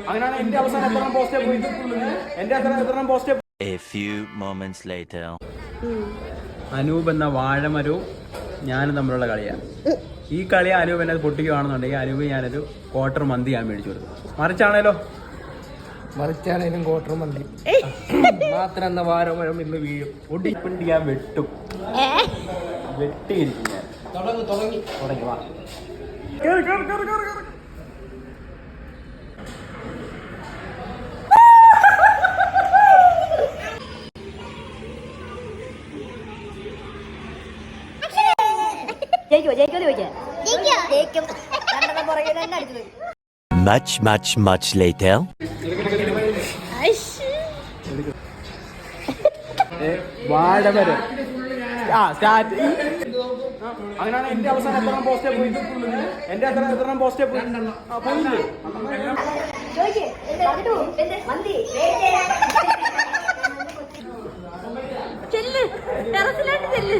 അങ്ങനെയാണ് എന്റെ അവസാനം എത്ര പോസ്റ്റേ പോയി. എന്റെ എത്ര പോസ്റ്റേ. A few moments later. Anoop എന്ന വാഴമരവും ഞാനും തമ്മിലുള്ള കളിയാണ്. ഈ കളി അനൂപ് എന്നെ പൊട്ടിക്കുകയാണെന്നുണ്ടെങ്കിൽ അനൂപ് ഞാനൊരു ക്വാർട്ടർ മന്തി ഞാൻ മേടിച്ചു കൊടുക്കും. മറിച്ചാണേലും ക്വാർട്ടർ മന്തി മാത്രം എന്ന വാഴമരം ഇന്ന് വീഴും. ഒടിപ്പിണ്ടി ഞാൻ വെട്ടും. വെട്ടിയിരിക്കും ഞാൻ. തുടങ്ങി വാ. Much later. വാഴമരം അങ്ങനെയാണ് എന്റെ അവസാനം എത്ര പോസ്റ്റേ പോയി. എന്റെ എത്ര പോസ്റ്റേ പോയില്ലേ. ചെല്ല് ടെറസിലോട്ട് ചെല്ല്.